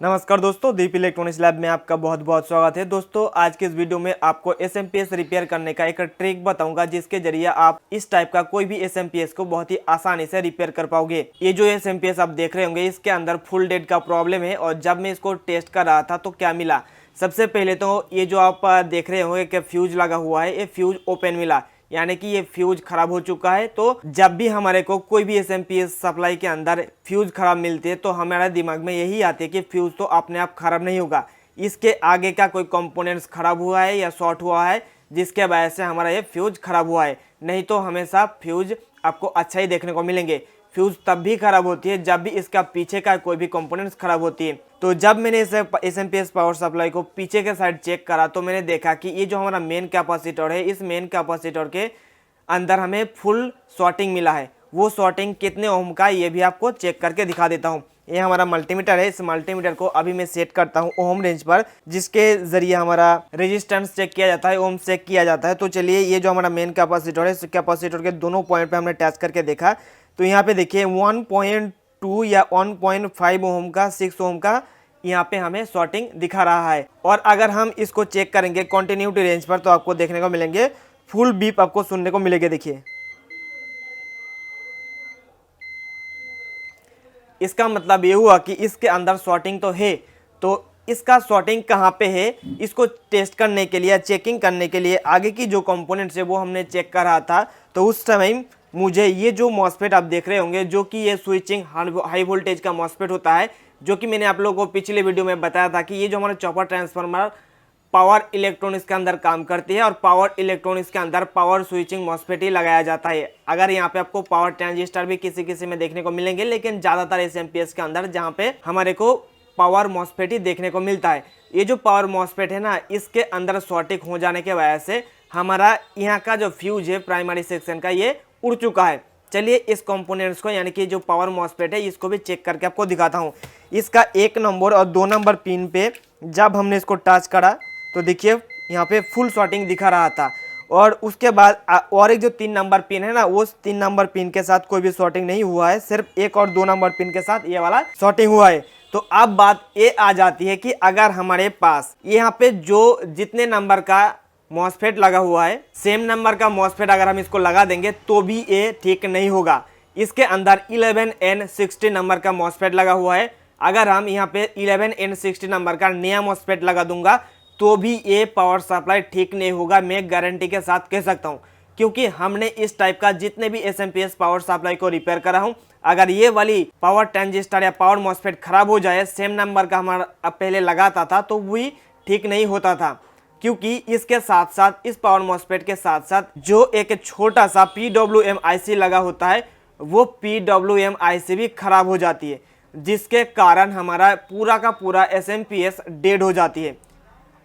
नमस्कार दोस्तों, दीप electronics lab में आपका बहुत बहुत स्वागत है। दोस्तों, आज के इस वीडियो में आपको एसएमपीएस रिपेयर करने का एक ट्रिक बताऊंगा, जिसके जरिए आप इस टाइप का कोई भी एसएमपीएस को बहुत ही आसानी से रिपेयर कर पाओगे। ये जो एसएमपीएस आप देख रहे होंगे, इसके अंदर फुल डेड का प्रॉब्लम है। और जब मैं इसको टेस्ट कर रहा था तो क्या मिला, सबसे पहले तो ये जो आप देख रहे होंगे कि फ्यूज लगा हुआ है, ये फ्यूज ओपन मिला, यानी कि ये फ्यूज खराब हो चुका है। तो जब भी हमारे को कोई भी एसएमपीएस सप्लाई के अंदर फ्यूज खराब मिलती है तो हमारे दिमाग में यही आती है कि फ्यूज तो अपने आप खराब नहीं होगा, इसके आगे का कोई कंपोनेंट्स खराब हुआ है या शॉर्ट हुआ है, जिसके वजह से हमारा ये फ्यूज खराब हुआ है। नहीं तो हमेशा फ्यूज आपको अच्छा ही देखने को मिलेंगे। फ्यूज तब भी खराब होती है जब भी इसका पीछे का कोई भी कंपोनेंट्स खराब होती है। तो जब मैंने इस एसएमपीएस पावर सप्लाई को पीछे के साइड चेक करा तो मैंने देखा कि ये जो हमारा मेन कैपेसिटर है, इस मेन कैपेसिटर के अंदर हमें फुल शॉर्टिंग मिला है। वो शॉर्टिंग कितने ओम का, ये भी आपको चेक करके दिखा देता हूँ। ये हमारा मल्टीमीटर है। इस मल्टीमीटर को अभी मैं सेट करता हूँ ओम रेंज पर, जिसके जरिए हमारा रेजिस्टेंस चेक किया जाता है, ओम चेक किया जाता है। तो चलिए, ये जो हमारा मेन कैपेसिटर है, इस कैपेसिटर के दोनों पॉइंट पे हमने टच करके देखा। तो यहाँ पे देखिए 1.2 या 1.5 ओम का, 6 ओम का यहाँ पे हमें शॉर्टिंग दिखा रहा है। और अगर हम इसको चेक करेंगे कंटिन्यूटी रेंज पर तो आपको देखने को मिलेंगे फुल बीप आपको सुनने को मिलेगा। देखिए, इसका मतलब ये हुआ कि इसके अंदर शॉर्टिंग तो है। तो इसका शॉर्टिंग कहाँ पे है, इसको टेस्ट करने के लिए, चेकिंग करने के लिए आगे की जो कंपोनेंट्स है वो हमने चेक कर रहा था। तो उस समय मुझे ये जो मॉसफेट आप देख रहे होंगे, जो कि ये स्विचिंग हाई वोल्टेज का मॉसफेट होता है, जो कि मैंने आप लोगों को पिछले वीडियो में बताया था कि ये जो हमारा चॉपर ट्रांसफार्मर पावर इलेक्ट्रॉनिक्स के अंदर काम करती है और पावर इलेक्ट्रॉनिक्स के अंदर पावर स्विचिंग मॉसफेट ही लगाया जाता है। अगर यहाँ पे आपको पावर ट्रांजिस्टर भी किसी किसी में देखने को मिलेंगे, लेकिन ज़्यादातर एसएमपीएस के अंदर जहाँ पे हमारे को पावर मॉसफेट ही देखने को मिलता है। ये जो पावर मॉसफेट है ना, इसके अंदर शॉर्टिंग हो जाने के वजह से हमारा यहाँ का जो फ्यूज है प्राइमरी सेक्शन का, ये उड़ चुका है। चलिए, इस कंपोनेंट्स को, यानी कि जो पावर मॉसफेट है, इसको भी चेक करके आपको दिखाता हूँ। इसका 1 नंबर और 2 नंबर पिन पे जब हमने इसको टच करा तो देखिए यहाँ पे फुल शॉर्टिंग दिखा रहा था। और उसके बाद और एक जो 3 नंबर पिन है ना, उस 3 नंबर पिन के साथ कोई भी शॉर्टिंग नहीं हुआ है, सिर्फ 1 और 2 नंबर पिन के साथ ये वाला शॉर्टिंग हुआ है। तो अब बात ये आ जाती है कि अगर हमारे पास यहाँ पे जो जितने नंबर का मॉसफेट लगा हुआ है, सेम नंबर का मॉसफेट अगर हम इसको लगा देंगे तो भी ये ठीक नहीं होगा। इसके अंदर 11N60 नंबर का मॉसफेट लगा हुआ है। अगर हम यहाँ पे 11N60 नंबर का नया मॉसफेट लगा दूंगा तो भी ये पावर सप्लाई ठीक नहीं होगा, मैं गारंटी के साथ कह सकता हूँ। क्योंकि हमने इस टाइप का जितने भी एसएमपीएस पावर सप्लाई को रिपेयर करा हूँ, अगर ये वाली पावर ट्रांजिस्टर या पावर मॉसफेट खराब हो जाए, सेम नंबर का हमारा पहले लगाता था, तो वही ठीक नहीं होता था। क्योंकि इसके साथ साथ, इस पावर मॉसफेट के साथ साथ जो एक छोटा सा PWM IC लगा होता है, वो PWM IC भी खराब हो जाती है, जिसके कारण हमारा पूरा का पूरा एसएमपीएस डेड हो जाती है।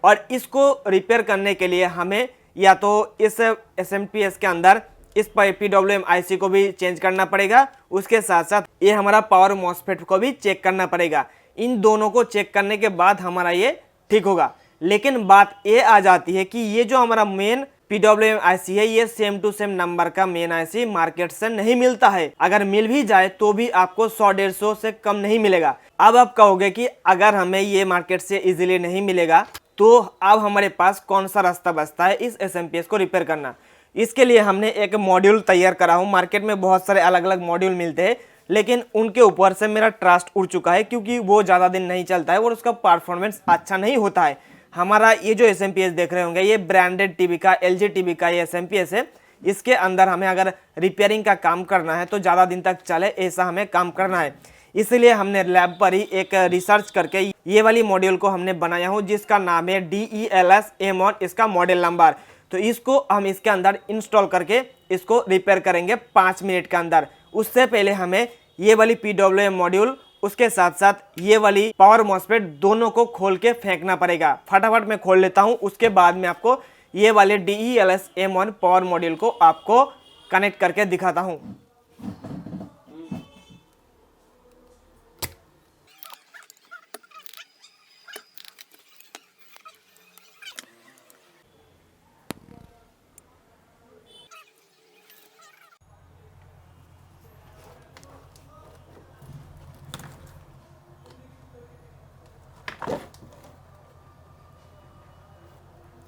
और इसको रिपेयर करने के लिए हमें या तो इस एसएमपीएस के अंदर इस PWM IC को भी चेंज करना पड़ेगा, उसके साथ साथ ये हमारा पावर मॉसफेट को भी चेक करना पड़ेगा। इन दोनों को चेक करने के बाद हमारा ये ठीक होगा। लेकिन बात ये आ जाती है कि ये जो हमारा मेन PWM IC है, ये सेम टू सेम नंबर का मेन IC मार्केट से नहीं मिलता है। अगर मिल भी जाए तो भी आपको 100-150 से कम नहीं मिलेगा। अब आप कहोगे कि अगर हमें ये मार्केट से इजीली नहीं मिलेगा तो अब हमारे पास कौन सा रास्ता बचता है इस एसएमपीएस को रिपेयर करना। इसके लिए हमने एक मॉड्यूल तैयार करा हूँ। मार्केट में बहुत सारे अलग अलग मॉड्यूल मिलते हैं, लेकिन उनके ऊपर से मेरा ट्रस्ट उड़ चुका है, क्योंकि वो ज़्यादा दिन नहीं चलता है और उसका परफॉर्मेंस अच्छा नहीं होता है। हमारा ये जो एसएमपीएस देख रहे होंगे, ये ब्रांडेड टीवी का, LG टीवी का ये एसएमपीएस है। इसके अंदर हमें अगर रिपेयरिंग का काम करना है तो ज़्यादा दिन तक चले, ऐसा हमें काम करना है। इसलिए हमने लैब पर ही एक रिसर्च करके ये वाली मॉड्यूल को हमने बनाया हूँ, जिसका नाम है DELS M1, इसका मॉडल नंबर। तो इसको हम इसके अंदर इंस्टॉल करके इसको रिपेयर करेंगे 5 मिनट के अंदर। उससे पहले हमें ये वाली PWM मॉड्यूल, उसके साथ साथ ये वाली पावर मॉसफेट, दोनों को खोल के फेंकना पड़ेगा। फटाफट मैं खोल लेता हूँ, उसके बाद में आपको ये वाले DELS M1 पावर मॉड्यूल को आपको कनेक्ट करके दिखाता हूँ।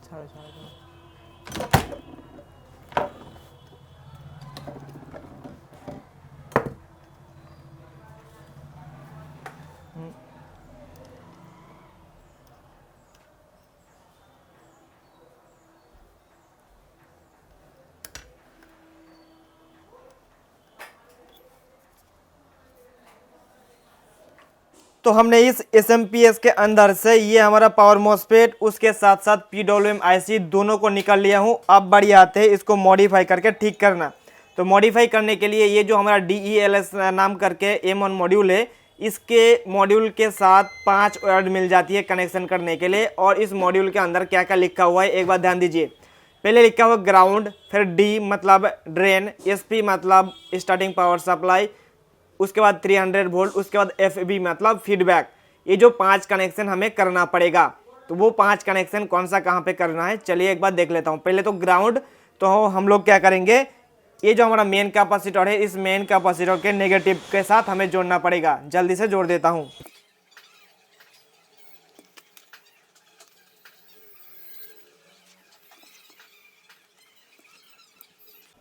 छाड़ो छाड़ो छाड़ो। तो हमने इस SMPS के अंदर से ये हमारा पावर मॉसफेट उसके साथ साथ PWM IC दोनों को निकाल लिया हूँ। अब बारी आते हैं इसको मॉडिफाई करके ठीक करना। तो मॉडिफाई करने के लिए ये जो हमारा DELS नाम करके M1 मॉड्यूल है, इसके मॉड्यूल के साथ 5 वायर मिल जाती है कनेक्शन करने के लिए। और इस मॉड्यूल के अंदर क्या क्या लिखा हुआ है एक बार ध्यान दीजिए। पहले लिखा हुआ ग्राउंड, फिर D मतलब ड्रेन, SP मतलब स्टार्टिंग पावर सप्लाई, उसके बाद 300 वोल्ट, उसके बाद FB मतलब फीडबैक। ये जो 5 कनेक्शन हमें करना पड़ेगा, तो वो 5 कनेक्शन कौन सा कहाँ पे करना है चलिए एक बार देख लेता हूँ। पहले तो ग्राउंड, तो हम लोग क्या करेंगे, ये जो हमारा मेन कैपेसिटर है, इस मेन कैपेसिटर के नेगेटिव के साथ हमें जोड़ना पड़ेगा। जल्दी से जोड़ देता हूँ।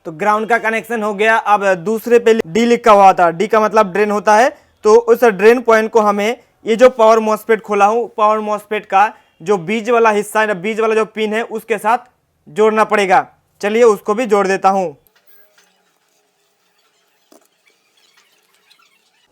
तो ग्राउंड का कनेक्शन हो गया। अब दूसरे पे डी लिखा हुआ था, डी का मतलब ड्रेन होता है। तो उस ड्रेन पॉइंट को हमें ये जो पावर मॉसफेट खोला हूं, पावर मॉसफेट का जो बीच वाला हिस्सा है, बीच वाला जो पिन है, उसके साथ जोड़ना पड़ेगा। चलिए उसको भी जोड़ देता हूं।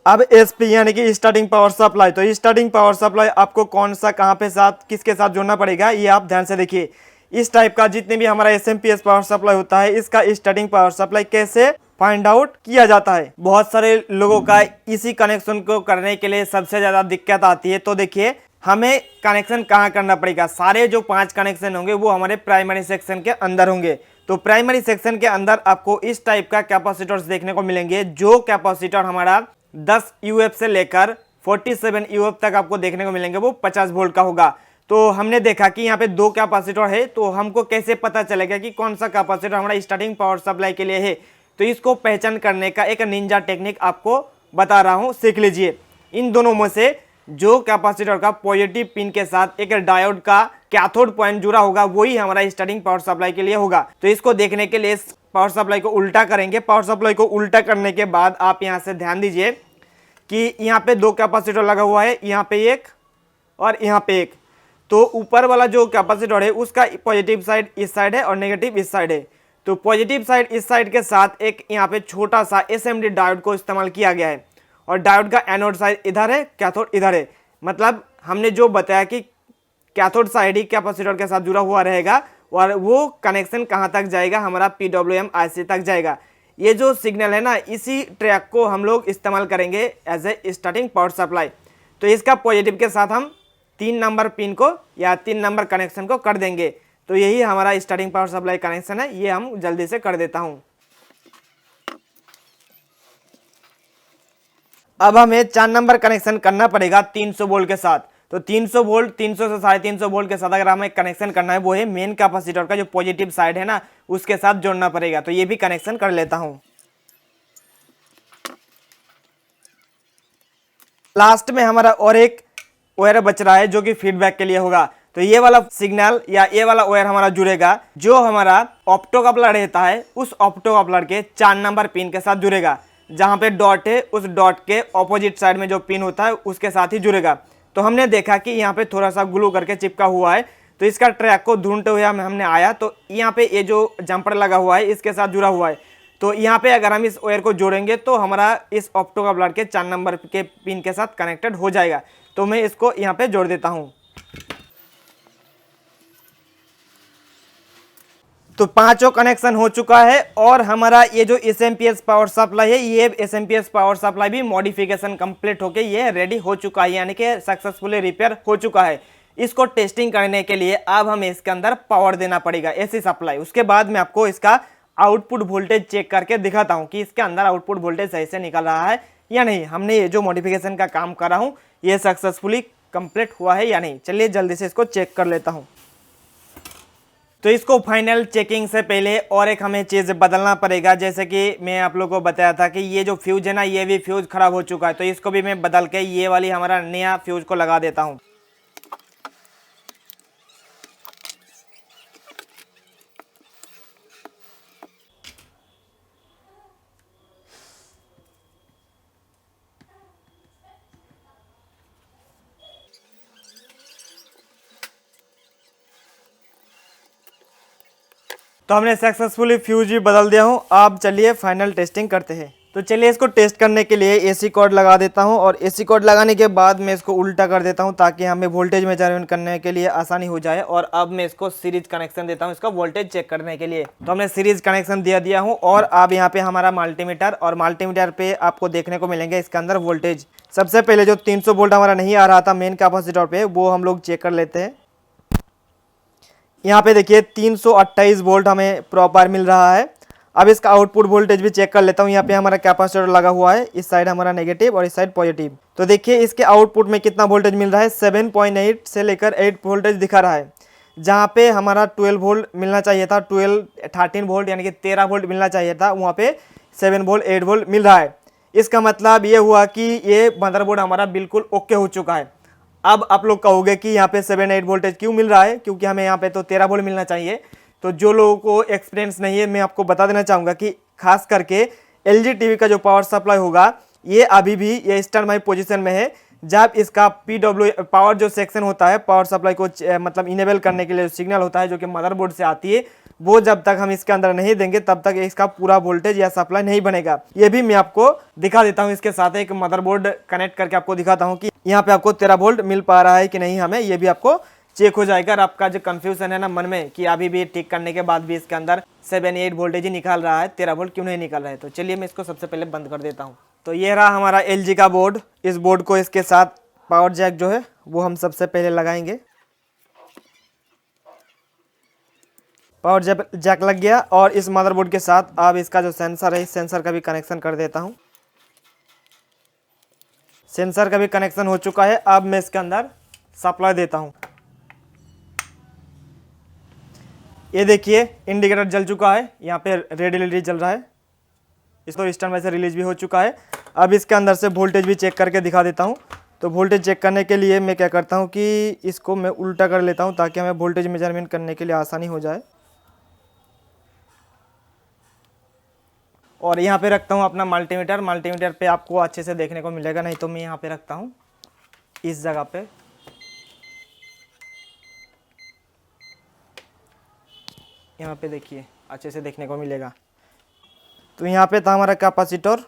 अब SP यानी कि स्टार्टिंग पावर सप्लाई, तो स्टार्टिंग पावर सप्लाई आपको कौन सा कहां पे साथ किसके साथ जोड़ना पड़ेगा ये आप ध्यान से देखिए। इस टाइप का जितने भी हमारा SMPS पावर सप्लाई होता है, इसका स्टार्टिंग पावर सप्लाई कैसे फाइंड आउट किया जाता है। बहुत सारे लोगों का इसी कनेक्शन को करने के लिए सबसे ज्यादा दिक्कत आती है। तो देखिए हमें कनेक्शन कहाँ करना पड़ेगा। सारे जो 5 कनेक्शन होंगे वो हमारे प्राइमरी सेक्शन के अंदर होंगे। तो प्राइमरी सेक्शन के अंदर आपको इस टाइप का कैपेसिटर्स देखने को मिलेंगे। जो कैपेसिटर हमारा 10 UF से लेकर 47 UF तक आपको देखने को मिलेंगे, वो 50 वोल्ट का होगा। तो हमने देखा कि यहाँ पे 2 कैपेसिटर है, तो हमको कैसे पता चलेगा कि कौन सा कैपेसिटर हमारा स्टार्टिंग पावर सप्लाई के लिए है। तो इसको पहचान करने का एक निंजा टेक्निक आपको बता रहा हूँ, सीख लीजिए। इन दोनों में से जो कैपेसिटर का पॉजिटिव पिन के साथ एक डायोड का कैथोड पॉइंट जुड़ा होगा, वही हमारा स्टार्टिंग पावर सप्लाई के लिए होगा। तो इसको देखने के लिए पावर सप्लाई को उल्टा करेंगे। पावर सप्लाई को उल्टा करने के बाद आप यहाँ से ध्यान दीजिए कि यहाँ पे 2 कैपेसिटर लगा हुआ है, यहाँ पे एक और यहाँ पे एक। तो ऊपर वाला जो कैपेसिटर है उसका पॉजिटिव साइड इस साइड है और नेगेटिव इस साइड है। तो पॉजिटिव साइड इस साइड के साथ एक यहाँ पे छोटा सा SMD डायोड को इस्तेमाल किया गया है। और डायोड का एनोड साइड इधर है, कैथोड इधर है। मतलब हमने जो बताया कि कैथोड साइड ही कैपेसिटर के साथ जुड़ा हुआ रहेगा और वो कनेक्शन कहाँ तक जाएगा, हमारा PWM IC तक जाएगा। ये जो सिग्नल है ना, इसी ट्रैक को हम लोग इस्तेमाल करेंगे as a starting power supply. तो इसका पॉजिटिव के साथ हम 3 नंबर पिन को या 3 नंबर कनेक्शन को कर देंगे। तो यही हमारा स्टार्टिंग पावर सप्लाई कनेक्शन है। ये हम जल्दी से कर देता हूं। अब हमें 4 नंबर कनेक्शन करना पड़ेगा 300 वोल्ट के साथ। तो 300 वोल्ट, 300 से 350 वोल्ट के साथ अगर हमें कनेक्शन करना है, वो है मेन कैपेसिटर का जो पॉजिटिव साइड है ना, उसके साथ जोड़ना पड़ेगा। तो ये भी कनेक्शन कर लेता हूं। लास्ट में हमारा और एक वायर बच रहा है जो कि फीडबैक के लिए होगा। तो ये वाला सिग्नल या ये वाला वायर हमारा जुड़ेगा, जो हमारा ऑप्टो कपलर रहता है, उस ऑप्टो कपलर के 4 नंबर पिन के साथ जुड़ेगा। जहां पे डॉट है, उस डॉट के ऑपोजिट साइड में जो पिन होता है उसके साथ ही जुड़ेगा। तो हमने देखा कि यहाँ पे थोड़ा सा ग्लू करके चिपका हुआ है। तो इसका ट्रैक को ढूंढते हुए हमने आया, तो यहाँ पे ये जो जंपर लगा हुआ है इसके साथ जुड़ा हुआ है। तो यहाँ पे अगर हम इस वायर को जोड़ेंगे तो हमारा इस ऑप्टो कपलर के 4 नंबर के पिन के साथ कनेक्टेड हो जाएगा। तो मैं इसको यहाँ पे जोड़ देता हूँ। तो 5 कनेक्शन हो चुका है और हमारा ये जो SMPS पावर सप्लाई है, ये SMPS पावर सप्लाई भी मॉडिफिकेशन कंप्लीट होके ये रेडी हो चुका है, यानी कि सक्सेसफुली रिपेयर हो चुका है। इसको टेस्टिंग करने के लिए अब हमें इसके अंदर पावर देना पड़ेगा, AC सप्लाई। उसके बाद मैं आपको इसका आउटपुट वोल्टेज चेक करके दिखाता हूँ कि इसके अंदर आउटपुट वोल्टेज सही से निकल रहा है या नहीं। हमने ये जो मॉडिफिकेशन का काम कर रहा हूँ ये सक्सेसफुली कंप्लीट हुआ है या नहीं। चलिए जल्दी से इसको चेक कर लेता हूँ। तो इसको फाइनल चेकिंग से पहले और एक हमें चीज़ बदलना पड़ेगा। जैसे कि मैं आप लोगों को बताया था कि ये जो फ्यूज है ना, ये भी फ्यूज खराब हो चुका है। तो इसको भी मैं बदल के ये वाली हमारा नया फ्यूज को लगा देता हूँ। तो हमने सक्सेसफुली फ्यूज भी बदल दिया हूँ। अब चलिए फाइनल टेस्टिंग करते हैं। तो चलिए इसको टेस्ट करने के लिए एसी कॉर्ड लगा देता हूँ और एसी कॉर्ड लगाने के बाद मैं इसको उल्टा कर देता हूँ ताकि हमें वोल्टेज मेजरमेंट करने के लिए आसानी हो जाए। और अब मैं इसको सीरीज कनेक्शन देता हूँ इसका वोल्टेज चेक करने के लिए। तो हमने सीरीज कनेक्शन दिया हूँ और अब यहाँ पे हमारा मल्टीमीटर, और मल्टीमीटर पे आपको देखने को मिलेंगे इसके अंदर वोल्टेज। सबसे पहले जो 300 वोल्ट हमारा नहीं आ रहा था मेन कैपेसिटर पे, वो हम लोग चेक कर लेते हैं। यहाँ पे देखिए 328 वोल्ट हमें प्रॉपर मिल रहा है। अब इसका आउटपुट वोल्टेज भी चेक कर लेता हूँ। यहाँ पे हमारा कैपेसिटर लगा हुआ है, इस साइड हमारा नेगेटिव और इस साइड पॉजिटिव। तो देखिए इसके आउटपुट में कितना वोल्टेज मिल रहा है, 7.8 से लेकर 8 वोल्टेज दिखा रहा है। जहाँ पे हमारा 12 वोल्ट मिलना चाहिए था, 13 वोल्ट यानी कि 13 वोल्ट मिलना चाहिए था, वहाँ पे 7 वोल्ट 8 वोल्ट मिल रहा है। इसका मतलब ये हुआ कि ये मदरबोर्ड हमारा बिल्कुल ओके हो चुका है। अब आप लोग कहोगे कि यहाँ पे 7-8 वोल्टेज क्यों मिल रहा है, क्योंकि हमें यहाँ पे तो 13 वोल्ट मिलना चाहिए। तो जो लोगों को एक्सपीरियंस नहीं है, मैं आपको बता देना चाहूँगा कि खास करके LG टीवी का जो पावर सप्लाई होगा, ये अभी भी ये स्टैंड बाई पोजीशन में है। जब इसका PW पावर जो सेक्शन होता है, पावर सप्लाई को मतलब इनेबल करने के लिए जो सिग्नल होता है जो कि मदरबोर्ड से आती है, वो जब तक हम इसके अंदर नहीं देंगे तब तक इसका पूरा वोल्टेज या सप्लाई नहीं बनेगा। ये भी मैं आपको दिखा देता हूँ। इसके साथ एक मदरबोर्ड कनेक्ट करके आपको दिखाता हूँ कि यहाँ पे आपको 13 वोल्ट मिल पा रहा है कि नहीं हमें, ये भी आपको चेक हो जाएगा। और आपका जो कंफ्यूजन है ना मन में कि अभी भी ठीक करने के बाद भी इसके अंदर 7-8 वोल्टेज ही निकाल रहा है, 13 वोल्ट क्यों नहीं निकाल रहा है, तो चलिए मैं इसको सबसे पहले बंद कर देता हूँ। तो ये रहा हमारा LG का बोर्ड। इस बोर्ड को इसके साथ पावर जैक जो है वो हम सबसे पहले लगाएंगे। पावर जैक लग गया और इस मदरबोर्ड के साथ अब इसका जो सेंसर है, इस सेंसर का भी कनेक्शन कर देता हूँ। सेंसर का भी कनेक्शन हो चुका है। अब मैं इसके अंदर सप्लाई देता हूँ। ये देखिए इंडिकेटर जल चुका है, यहाँ पे रेड LED जल रहा है, इसको स्टैंड बाय से रिलीज भी हो चुका है। अब इसके अंदर से वोल्टेज भी चेक करके दिखा देता हूँ। तो वोल्टेज चेक करने के लिए मैं क्या करता हूँ कि इसको मैं उल्टा कर लेता हूँ ताकि हमें वोल्टेज मेजरमेंट करने के लिए आसानी हो जाए। और यहाँ पे रखता हूँ अपना मल्टीमीटर। मल्टीमीटर पे आपको अच्छे से देखने को मिलेगा, नहीं तो मैं यहाँ पे रखता हूँ इस जगह पे। यहाँ पे देखिए अच्छे से देखने को मिलेगा। तो यहाँ पे था हमारा कैपेसिटर,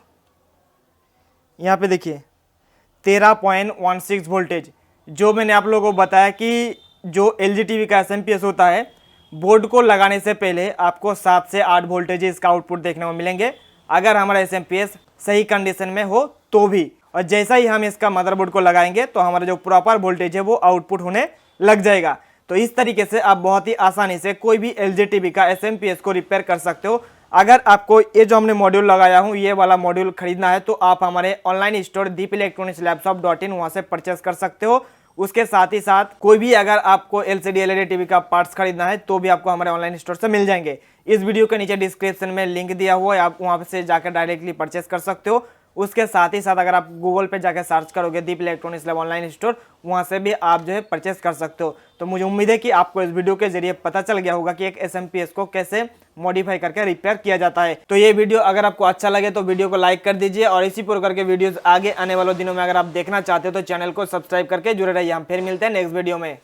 यहाँ पे देखिए 13.16 वोल्टेज। जो मैंने आप लोगों को बताया कि जो LG टीवी का SMP होता है, बोर्ड को लगाने से पहले आपको 7 से 8 वोल्टेज इसका आउटपुट देखने को मिलेंगे, अगर हमारा SMP सही कंडीशन में हो तो भी। और जैसा ही हम इसका मदरबोर्ड को लगाएंगे तो हमारा जो प्रॉपर वोल्टेज है वो आउटपुट होने लग जाएगा। तो इस तरीके से आप बहुत ही आसानी से कोई भी LG टीवी का SMP को रिपेयर कर सकते हो। अगर आपको ये जो हमने मॉड्यूल लगाया हूँ, ये वाला मॉड्यूल खरीदना है तो आप हमारे ऑनलाइन स्टोर deepelectronicslabshop.in वहाँ से परचेस कर सकते हो। उसके साथ ही साथ कोई भी अगर आपको LCD LED टीवी का पार्ट्स खरीदना है तो भी आपको हमारे ऑनलाइन स्टोर से मिल जाएंगे। इस वीडियो के नीचे डिस्क्रिप्शन में लिंक दिया हुआ है, आप वहाँ से जाकर डायरेक्टली परचेस कर सकते हो। उसके साथ ही साथ अगर आप गूगल पे जाकर सर्च करोगे दीप इलेक्ट्रॉनिक्स लैब ऑनलाइन स्टोर, वहाँ से भी आप जो है परचेस कर सकते हो। तो मुझे उम्मीद है कि आपको इस वीडियो के जरिए पता चल गया होगा कि एक SMP को कैसे मॉडिफाई करके रिपेयर किया जाता है। तो ये वीडियो अगर आपको अच्छा लगे तो वीडियो को लाइक कर दीजिए और इसी प्रकार के वीडियोस आगे आने वाले दिनों में अगर आप देखना चाहते हो तो चैनल को सब्सक्राइब करके जुड़े रहिए। हम फिर मिलते हैं नेक्स्ट वीडियो में।